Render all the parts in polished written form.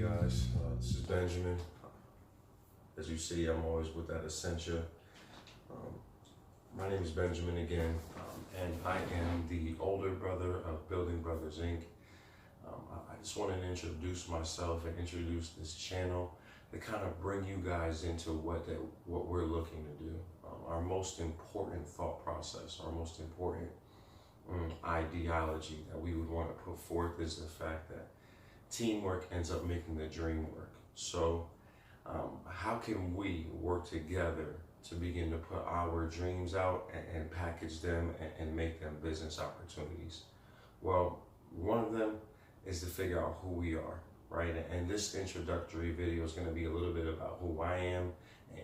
guys. This is Benjamin. As you see, I'm always with that Essentia. My name is Benjamin again, and I am the older brother of Building Brothers Inc. I just wanted to introduce myself and introduce this channel to kind of bring you guys into what we're looking to do. Our most important thought process, our most important ideology that we would want to put forth is the fact that teamwork ends up making the dream work. So how can we work together to begin to put our dreams out and package them and make them business opportunities? Well, one of them is to figure out who we are, right? And this introductory video is going to be a little bit about who I am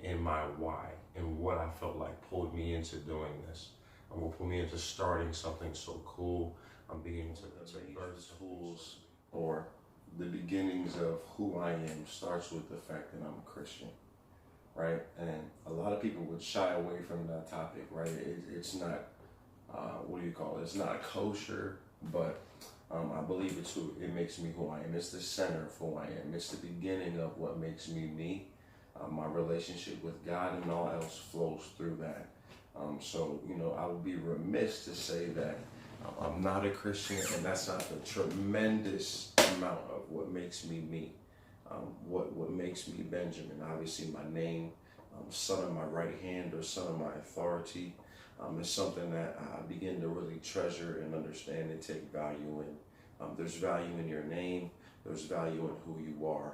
and my why and what I felt like pulled me into doing this. And what pulled me into starting something so cool. I'm beginning to birth tools, or the beginnings of who I am starts with the fact that I'm a Christian, right? And a lot of people would shy away from that topic, right? It's not, It's not kosher, but I believe it's who it makes me who I am. It's the center of who I am. It's the beginning of what makes me me. My relationship with God and all else flows through that. I would be remiss to say that I'm not a Christian, and that's not the tremendous amount of what makes me me. What makes me Benjamin? Obviously, my name, son of my right hand or son of my authority, is something that I begin to really treasure and understand and take value in. There's value in your name. There's value in who you are.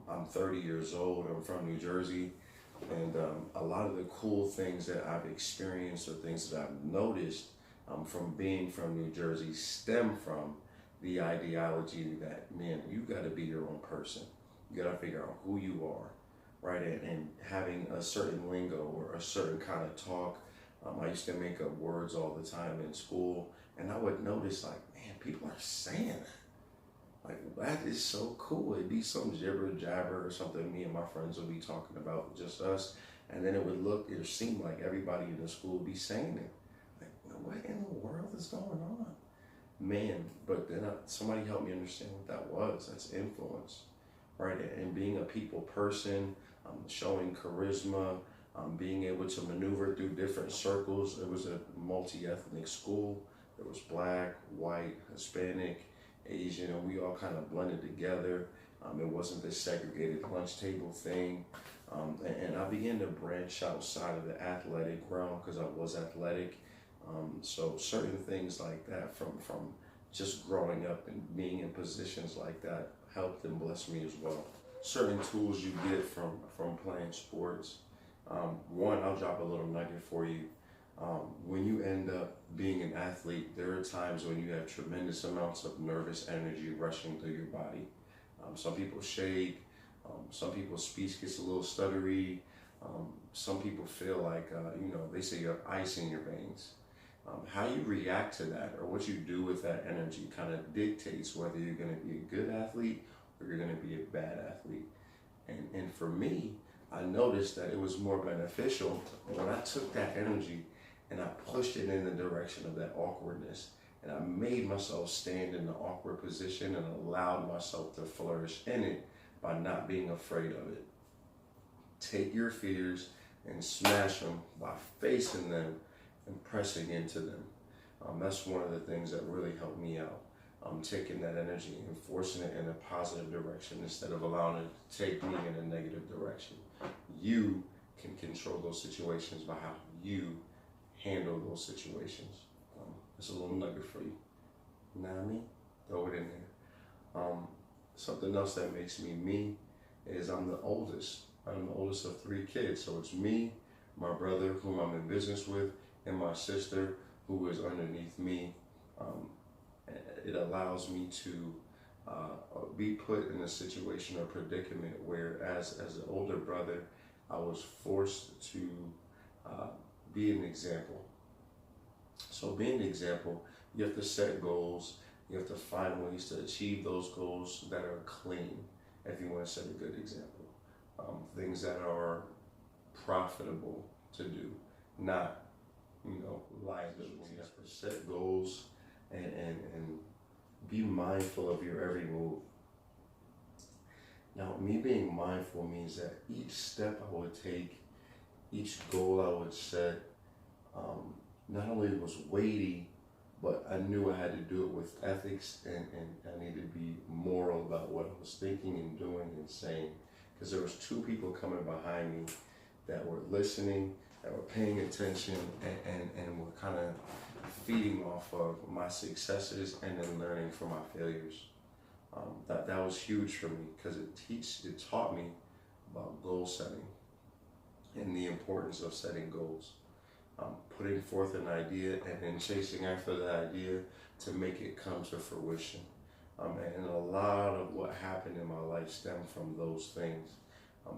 I'm 30 years old. I'm from New Jersey. And a lot of the cool things that I've experienced or things that I've noticed from being from New Jersey stem from the ideology that, man, you got to be your own person. You got to figure out who you are, right? And having a certain lingo or a certain kind of talk. I used to make up words all the time in school, and I would notice, like, man, people are saying that. Like, that is so cool. It'd be some jibber jabber or something me and my friends would be talking about, just us. And then it would seem like everybody in the school would be saying it. Like, what in the world is going on? Man, but then somebody helped me understand what that was. That's influence, right? And being a people person, showing charisma, being able to maneuver through different circles. It was a multi-ethnic school. There was black, white, Hispanic, Asian, and we all kind of blended together. It wasn't this segregated lunch table thing. And I began to branch outside of the athletic realm because I was athletic. So certain things like that from just growing up and being in positions like that helped and blessed me as well. Certain tools you get from playing sports. One, I'll drop a little nugget for you. When you end up being an athlete, there are times when you have tremendous amounts of nervous energy rushing through your body. Some people shake, some people's speech gets a little stuttery, some people feel like, they say you have ice in your veins. How you react to that or what you do with that energy kind of dictates whether you're going to be a good athlete or you're going to be a bad athlete. And for me, I noticed that it was more beneficial when I took that energy and I pushed it in the direction of that awkwardness. And I made myself stand in the awkward position and allowed myself to flourish in it by not being afraid of it. Take your fears and smash them by facing them and pressing into them. That's one of the things that really helped me out. Taking that energy and forcing it in a positive direction instead of allowing it to take me in a negative direction. You can control those situations by how you handle those situations. That's a little nugget for you. You know what I mean? Throw it in there. Something else that makes me me is I'm the oldest. I'm the oldest of 3 kids. So it's me, my brother, whom I'm in business with, and my sister, who is underneath me. It allows me to be put in a situation or predicament where, as an older brother, I was forced to be an example. So being an example, you have to set goals. You have to find ways to achieve those goals that are clean, if you want to set a good example. Things that are profitable to do, not, liability. You have to set goals and be mindful of your every move. Now, me being mindful means that each step I would take, each goal I would set, not only was weighty, but I knew I had to do it with ethics, and I needed to be moral about what I was thinking and doing and saying. Because there was two people coming behind me that were listening, that were paying attention, and were kind of feeding off of my successes and then learning from my failures. That was huge for me because it taught me about goal setting and the importance of setting goals. Putting forth an idea and then chasing after the idea to make it come to fruition. And a lot of what happened in my life stemmed from those things.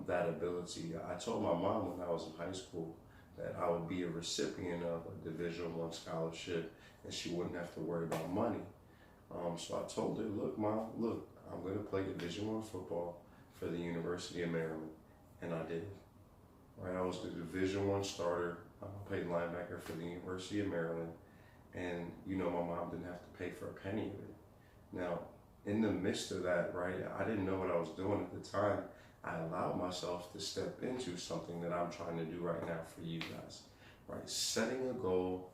That ability. I told my mom when I was in high school that I would be a recipient of a Division I scholarship and she wouldn't have to worry about money. So I told her, look, Mom, look, I'm going to play Division I football for the University of Maryland. And I did. Right, I was the Division I starter. I played linebacker for the University of Maryland. And, you know, my mom didn't have to pay for a penny of it. Now, in the midst of that, right, I didn't know what I was doing at the time. I allowed myself to step into something that I'm trying to do right now for you guys. Right, setting a goal,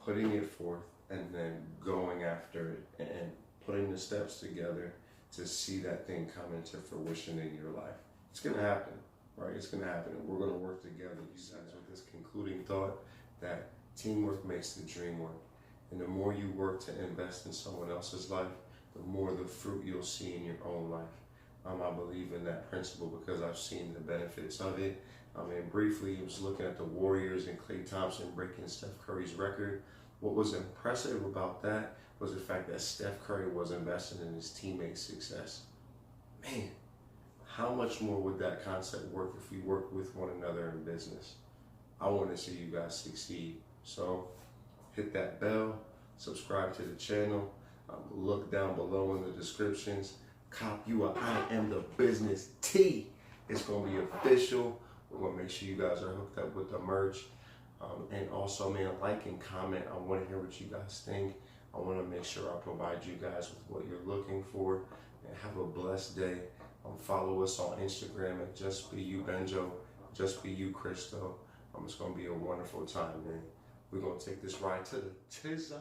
putting it forth, and then going after it and putting the steps together to see that thing come into fruition in your life. It's going to happen, right? It's going to happen. And we're going to work together, you guys, with this concluding thought that teamwork makes the dream work. And the more you work to invest in someone else's life, the more the fruit you'll see in your own life. I believe in that principle because I've seen the benefits of it. Briefly, I was looking at the Warriors and Klay Thompson breaking Steph Curry's record. What was impressive about that was the fact that Steph Curry was investing in his teammates' success. Man, how much more would that concept work if we worked with one another in business? I want to see you guys succeed. So hit that bell, subscribe to the channel, look down below in the descriptions. Cop you a I Am the Business tee. It's going to be official. We're going to make sure you guys are hooked up with the merch. And also, man, like and comment. I want to hear what you guys think. I want to make sure I provide you guys with what you're looking for. And have a blessed day. Follow us on Instagram at Just Be You Benjo, Just Be You Cristo. It's going to be a wonderful time, man. We're going to take this ride to the tizzy.